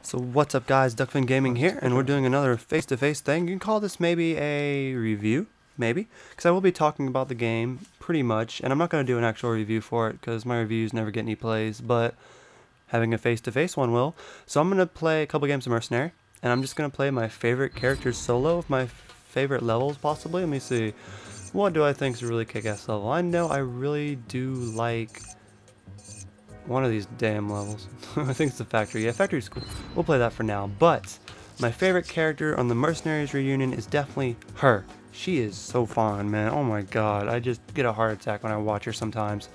So what's up guys, Duckfin Gaming here, and we're doing another face-to-face thing. You can call this maybe a review, maybe, because I will be talking about the game pretty much, and I'm not going to do an actual review for it because my reviews never get any plays, but having a face-to-face one will. So I'm going to play a couple games of Mercenary, and I'm just going to play my favorite characters solo of my favorite levels possibly. Let me see, what do I think is a really kick-ass level? I know I really do like one of these damn levels. I think it's the factory. Yeah, factory's cool. We'll play that for now. But my favorite character on the Mercenaries reunion is definitely her. She is so fun, man. Oh my god. I just get a heart attack when I watch her sometimes.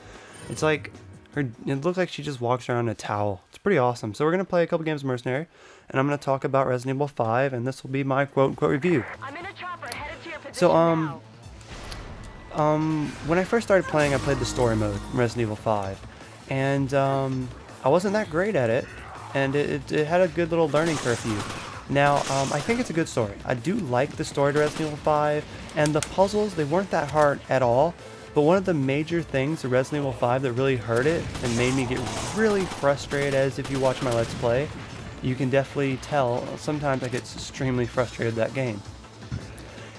It's like it looks like she just walks around in a towel. It's pretty awesome. So we're gonna play a couple games of Mercenary, and I'm gonna talk about Resident Evil 5, and this will be my quote-unquote review. I'm in a chopper headed to your position So now. when I first started playing, I played the story mode in Resident Evil 5. And I wasn't that great at it, and it had a good little learning curve for you. Now, I think it's a good story. I do like the story to Resident Evil 5, and the puzzles, they weren't that hard at all, but one of the major things to Resident Evil 5 that really hurt it and made me get really frustrated, as if you watch my Let's Play, you can definitely tell, sometimes I get extremely frustrated with that game.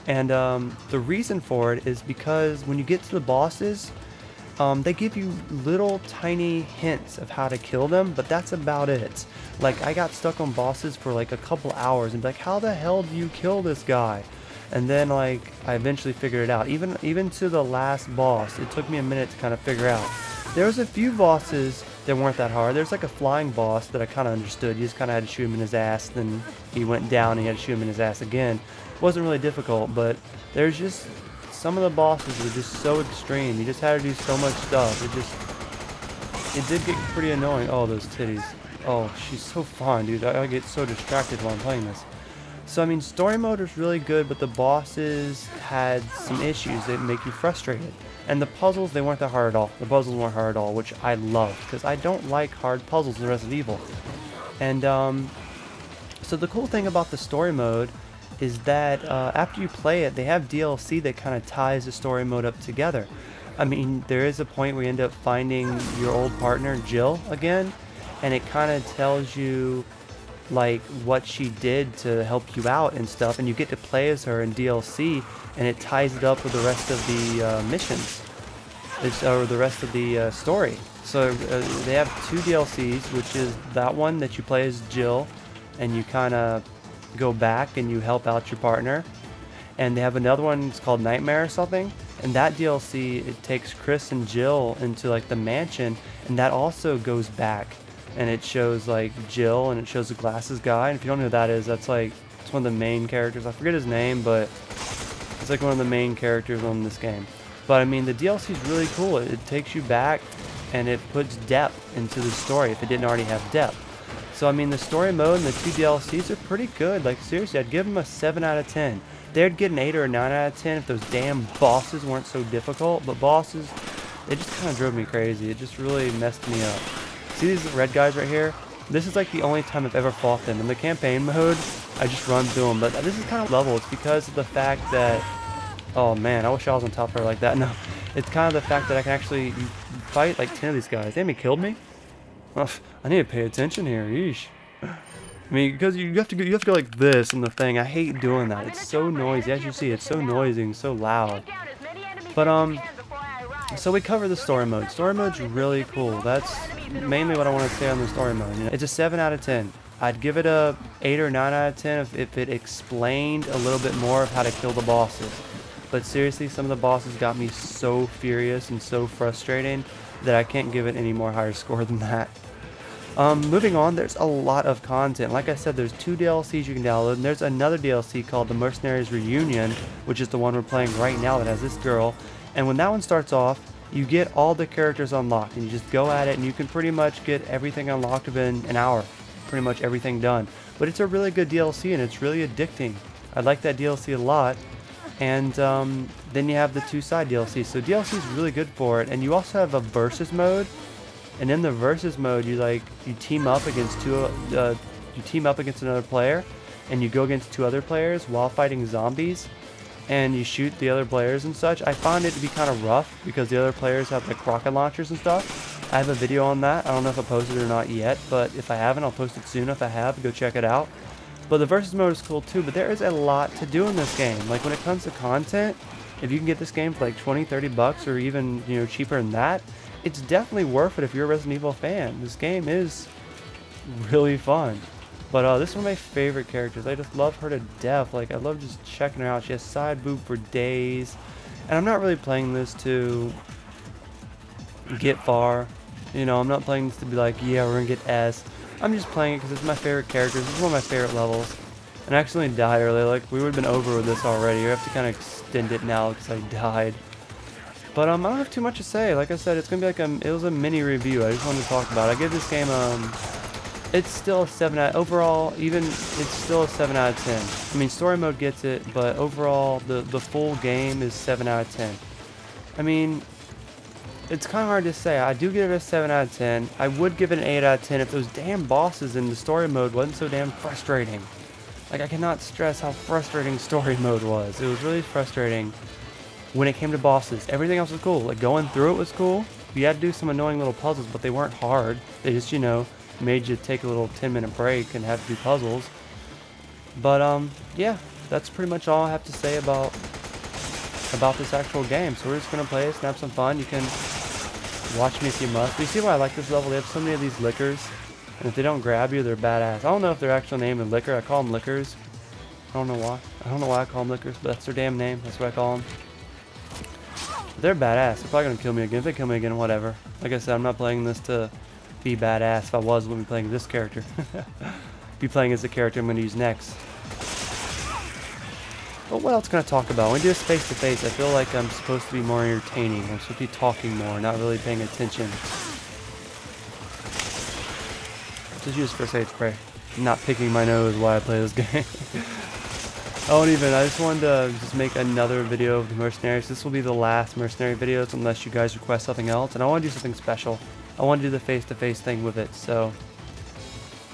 And the reason for it is because when you get to the bosses, they give you little tiny hints of how to kill them, but that's about it. Like, I got stuck on bosses for like a couple hours and be like, how the hell do you kill this guy? And then like I eventually figured it out. Even to the last boss, it took me a minute to kind of figure out. There was a few bosses that weren't that hard. There's like a flying boss that I kind of understood. You just kind of had to shoot him in his ass, then he went down and you had to shoot him in his ass again. It wasn't really difficult, but there's just some of the bosses were just so extreme. You just had to do so much stuff. It did get pretty annoying. Oh, those titties. Oh, she's so fun, dude. I get so distracted while I'm playing this. So, I mean, story mode was really good, but the bosses had some issues that make you frustrated. And the puzzles, they weren't that hard at all. The puzzles weren't hard at all, which I loved, because I don't like hard puzzles in Resident Evil. And, so the cool thing about the story mode is that after you play it, they have DLC that kind of ties the story mode up together. I mean, there is a point where you end up finding your old partner, Jill, again, and it kind of tells you like what she did to help you out and stuff, and you get to play as her in DLC, and it ties it up with the rest of the missions, or the rest of the story. So they have two DLCs, which is that one that you play as Jill, and you kind of go back and you help out your partner, and they have another one, it's called Nightmare or something, and that DLC, it takes Chris and Jill into like the mansion, and that also goes back and it shows like Jill, and it shows the glasses guy, and if you don't know who that is, that's like, it's one of the main characters. I forget his name, but it's like one of the main characters on this game. But I mean, the DLC is really cool. It takes you back and it puts depth into the story if it didn't already have depth. So I mean, the story mode and the two DLCs are pretty good. Like, seriously, I'd give them a 7 out of 10. They'd get an 8 or a 9 out of 10 if those damn bosses weren't so difficult. But bosses, they just kind of drove me crazy. It just really messed me up. See these red guys right here? This is like the only time I've ever fought them. In the campaign mode, I just run through them. But this is kind of level. It's because of the fact that, oh man, I wish I was on top of her like that. No, it's kind of the fact that I can actually fight like 10 of these guys. They haven't killed me. I need to pay attention here. Yeesh. I mean, because you have to go like this in the thing. I hate doing that. It's so noisy. As you see, it's so noisy and so loud. But so we cover the story mode. Story mode's really cool. That's mainly what I want to say on the story mode. You know, it's a 7 out of 10. I'd give it a 8 or 9 out of 10 if it explained a little bit more of how to kill the bosses. But seriously, some of the bosses got me so furious and so frustrating that I can't give it any more higher score than that. Moving on, there's a lot of content. Like I said, there's two DLCs you can download, and there's another DLC called the Mercenaries Reunion, which is the one we're playing right now that has this girl. And when that one starts off, you get all the characters unlocked, and you just go at it, and you can pretty much get everything unlocked within an hour. Pretty much everything done. But it's a really good DLC, and it's really addicting. I like that DLC a lot. And then you have the two side DLCs. So DLC is really good for it. And you also have a versus mode. And in the versus mode, you team up against another player, and you go against 2 other players while fighting zombies, and you shoot the other players and such. I found it to be kind of rough because the other players have like rocket launchers and stuff. I have a video on that. I don't know if I posted it or not yet, but if I haven't, I'll post it soon. If I have, go check it out. But the versus mode is cool too, but there is a lot to do in this game. Like when it comes to content, if you can get this game for like 20, 30 bucks or even, you know, cheaper than that, it's definitely worth it if you're a Resident Evil fan. This game is really fun. But this is one of my favorite characters. I just love her to death. Like I love just checking her out. She has side boob for days. And I'm not really playing this to get far. You know, I'm not playing this to be like, yeah, we're gonna get S. I'm just playing it because it's my favorite character. This is one of my favorite levels. And I actually died earlier. Like, we would have been over with this already. We have to kind of extend it now because I died. But I don't have too much to say. Like I said, it's gonna be like it was a mini review. I just wanted to talk about it. I give this game it's still a 7 out overall. Even it's still a 7 out of 10. I mean, story mode gets it, but overall the full game is 7 out of 10. I mean, it's kind of hard to say. I do give it a 7 out of 10. I would give it an 8 out of 10 if those damn bosses in the story mode wasn't so damn frustrating. Like, I cannot stress how frustrating story mode was. It was really frustrating when it came to bosses. Everything else was cool. Like, going through it was cool. You had to do some annoying little puzzles, but they weren't hard. They just, you know, made you take a little 10-minute break and have to do puzzles. But, yeah, that's pretty much all I have to say about this actual game. So we're just going to play it and have some fun. You can watch me if you must. But you see why I like this level? They have so many of these lickers. And if they don't grab you, they're badass. I don't know if they're actually named liquor. I call them lickers. I don't know why. I don't know why I call them lickers, but that's their damn name. That's what I call them. They're badass. They're probably going to kill me again. If they kill me again, whatever. Like I said, I'm not playing this to be badass. If I was, I wouldn't be playing this character. Be playing as the character I'm going to use next. But what else can I talk about? When we do this face-to-face, I feel like I'm supposed to be more entertaining. I'm supposed to be talking more, not really paying attention. Just use first aid spray. I'm not picking my nose while I play this game. I just wanted to just make another video of the Mercenaries. This will be the last Mercenary videos unless you guys request something else. And I want to do something special. I want to do the face-to-face thing with it. So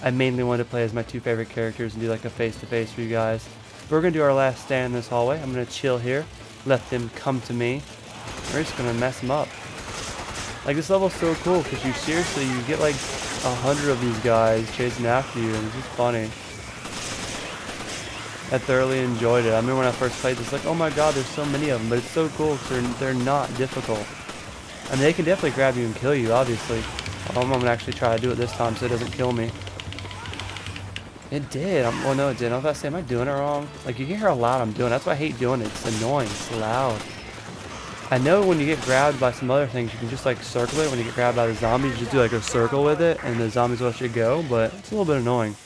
I mainly wanted to play as my two favorite characters and do like a face-to-face for you guys. We're going to do our last stand in this hallway. I'm going to chill here. Let them come to me. We're just going to mess them up. Like, this level's so cool because you get like 100 of these guys chasing after you, and it's just funny. I thoroughly enjoyed it. I remember when I first played this, like, oh my god, there's so many of them, but it's so cool because they're not difficult. I mean, they can definitely grab you and kill you, obviously. I'm going to actually try to do it this time so it doesn't kill me. It did. Well, no, it didn't. I was about to say, am I doing it wrong? Like, you can hear how loud I'm doing. That's why I hate doing it. It's annoying. It's loud. I know when you get grabbed by some other things, you can just like circle it. When you get grabbed by the zombies, you just do like a circle with it, and the zombies will let you go, but it's a little bit annoying.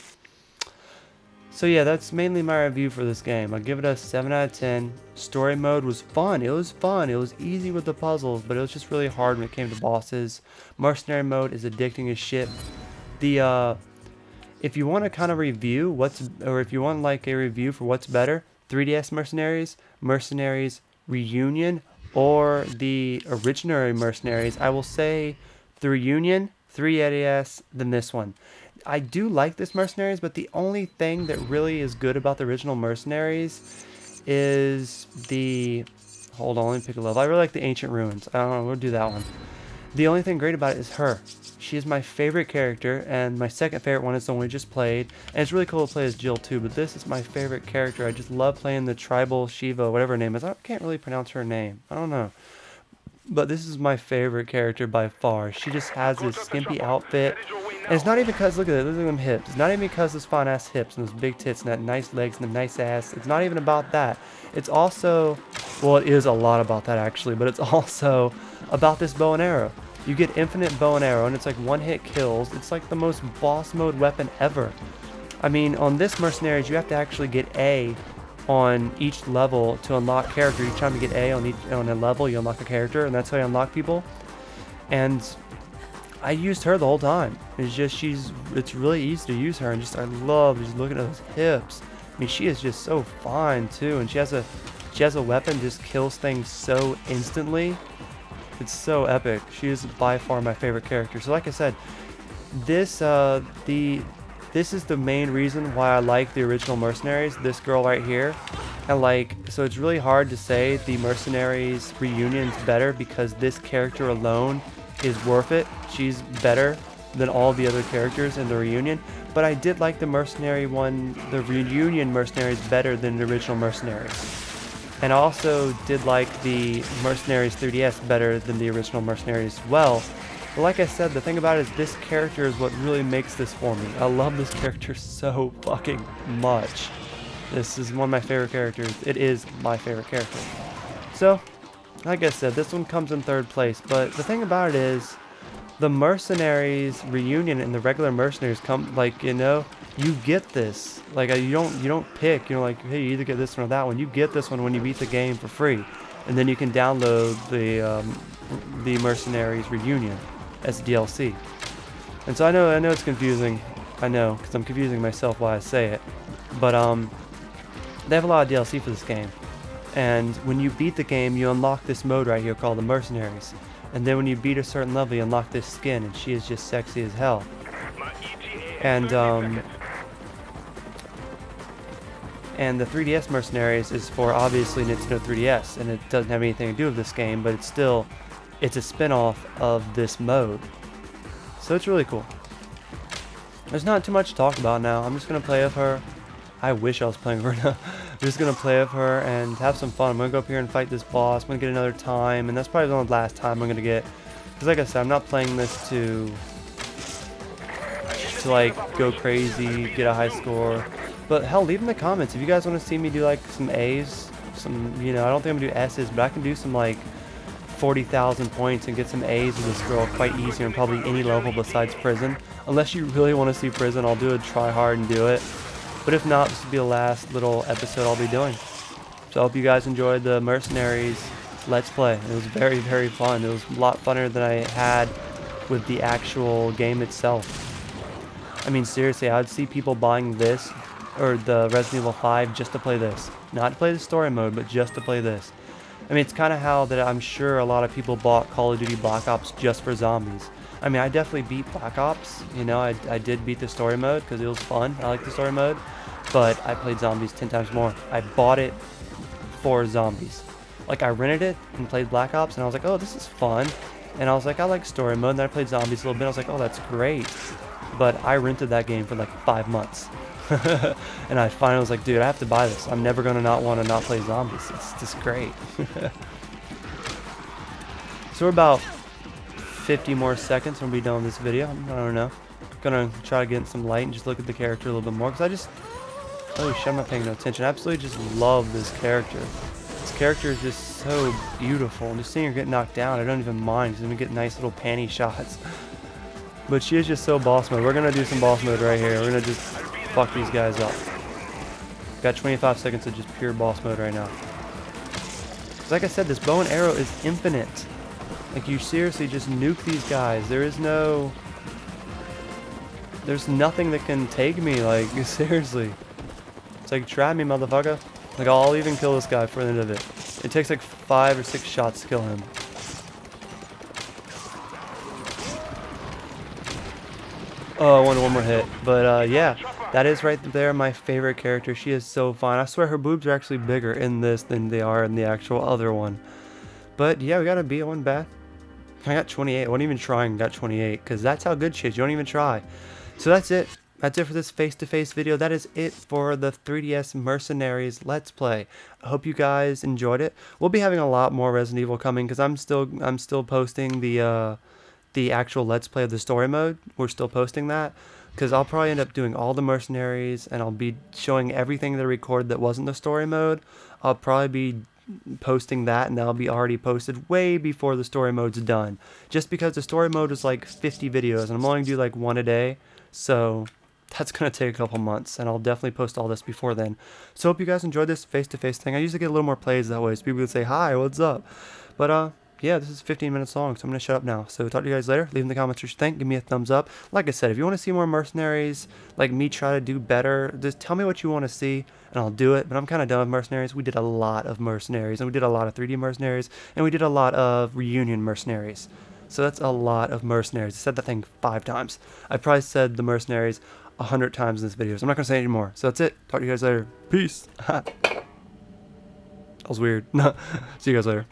So yeah, that's mainly my review for this game. I'll give it a 7 out of 10. Story mode was fun. It was fun. It was easy with the puzzles, but it was just really hard when it came to bosses. Mercenary mode is addicting as shit. If you want to kind of review if you want like a review for what's better, 3DS Mercenaries, Mercenaries Reunion, or the original Mercenaries, I will say the Reunion, 3DS, then this one. I do like this Mercenaries, but the only thing that really is good about the original Mercenaries is the... Hold on, let me pick a level. I really like the Ancient Ruins. I don't know, we'll do that one. The only thing great about it is her. She is my favorite character, and my second favorite one is the one we just played. And it's really cool to play as Jill too, but this is my favorite character. I just love playing the Tribal Shiva, whatever her name is. I can't really pronounce her name. I don't know. But this is my favorite character by far. She just has this skimpy outfit. And it's not even because, look at them hips. It's not even because those fine ass hips and those big tits and that nice legs and the nice ass. It's not even about that. It's also, well, it is a lot about that actually, but it's also about this bow and arrow. You get infinite bow and arrow, and it's like one-hit kills. It's like the most boss mode weapon ever. I mean, on this Mercenaries, you have to actually get A on each level to unlock character. Each time you get A on a level, you unlock a character, and that's how you unlock people. And I used her the whole time. It's just it's really easy to use her, and I love just looking at those hips. I mean, she is just so fine too, and she has a weapon just kills things so instantly. It's so epic. She is by far my favorite character. So like I said, this is the main reason why I like the original Mercenaries, this girl right here. And so it's really hard to say the Mercenaries Reunion's better because this character alone is worth it. She's better than all the other characters in the reunion, but I did like the mercenary one, the reunion mercenaries, better than the original mercenaries. And I also did like the Mercenaries 3DS better than the original Mercenaries as well. But like I said, the thing about it is this character is what really makes this for me. I love this character so fucking much. This is one of my favorite characters. It is my favorite character. So, like I said, this one comes in third place. But the thing about it is, the Mercenaries reunion and the regular Mercenaries come, like, you know, you get this. Like, you don't pick, you know, like, hey, you either get this one or that one. You get this one when you beat the game for free. And then you can download the Mercenaries reunion as DLC. And so I know it's confusing. I know, because I'm confusing myself while I say it. But they have a lot of DLC for this game. And when you beat the game, you unlock this mode right here called the Mercenaries. And then when you beat a certain level, you unlock this skin, and she is just sexy as hell. And the 3DS Mercenaries is for obviously Nintendo 3DS, and it doesn't have anything to do with this game, but it's a spin-off of this mode. So it's really cool. There's not too much to talk about now. I'm just gonna play with her. I wish I was playing with her now. I'm just gonna play with her and have some fun. I'm gonna go up here and fight this boss. I'm gonna get another time, and that's probably the last time I'm gonna get. Because like I said, I'm not playing this to like go crazy, get a high score. But hell, leave in the comments if you guys want to see me do like some A's, some, you know, I don't think I'm gonna do S's, but I can do some like 40,000 points and get some A's with this girl quite easy on probably any level besides prison. Unless you really want to see prison, I'll do a try hard and do it. But if not, this will be the last little episode I'll be doing. So I hope you guys enjoyed the Mercenaries Let's Play. It was very, very fun. It was a lot funner than I had with the actual game itself. I mean, seriously, I would see people buying this, or the Resident Evil 5, just to play this. Not to play the story mode, but just to play this. I mean, it's kind of how that I'm sure a lot of people bought Call of Duty Black Ops just for zombies. I mean, I definitely beat Black Ops, you know, I did beat the story mode because it was fun. I like the story mode, but I played zombies 10 times more. I bought it for zombies. Like, I rented it and played Black Ops, and I was like, oh, this is fun. And I was like, I like story mode, and then I played zombies a little bit. I was like, oh, that's great. But I rented that game for like 5 months. And I finally was like, dude, I have to buy this. I'm never going to not want to not play zombies. It's just great. So we're about 50 more seconds when we'll be done with this video. I don't know. Gonna try to get in some light and just look at the character a little bit more, because oh shit, I'm not paying no attention. I absolutely just love this character. This character is just so beautiful, and just seeing her get knocked down, I don't even mind. She's gonna get nice little panty shots. But she is just so boss mode. We're gonna do some boss mode right here. We're gonna just fuck these guys up. Got 25 seconds of just pure boss mode right now. Like I said, this bow and arrow is infinite. Like, you seriously just nuke these guys. There's nothing that can take me, like, seriously. It's like, try me, motherfucker. Like, I'll even kill this guy for the end of it. It takes like 5 or 6 shots to kill him. Oh, I wanted one more hit. But, yeah, that is right there my favorite character. She is so fun. I swear her boobs are actually bigger in this than they are in the actual other one. But, yeah, we got a B1 bad. I got 28. I wasn't even trying, got 28, because that's how good she is. You don't even try. So that's it. That's it for this face-to-face video. That is it for the 3DS Mercenaries Let's Play. I hope you guys enjoyed it. We'll be having a lot more Resident Evil coming, because I'm still posting the actual Let's Play of the story mode. We're still posting that, because I'll probably end up doing all the Mercenaries, and I'll be showing everything that I recorded that wasn't the story mode. I'll probably be posting that, and that'll be already posted way before the story mode's done, just because the story mode is like 50 videos, and I'm only gonna do like one a day, so that's gonna take a couple months, and I'll definitely post all this before then. So hope you guys enjoyed this face-to-face thing. I usually get a little more plays that way, so people would say, hi, what's up? But yeah, this is 15 minutes long, so I'm going to shut up now. So talk to you guys later. Leave in the comments what you think. Give me a thumbs up. Like I said, if you want to see more Mercenaries, like me try to do better, just tell me what you want to see, and I'll do it. But I'm kind of done with Mercenaries. We did a lot of Mercenaries, and we did a lot of 3D Mercenaries, and we did a lot of Reunion Mercenaries. So that's a lot of Mercenaries. I said that thing 5 times. I probably said the Mercenaries 100 times in this video, so I'm not going to say it anymore. So that's it. Talk to you guys later. Peace. That was weird. See you guys later.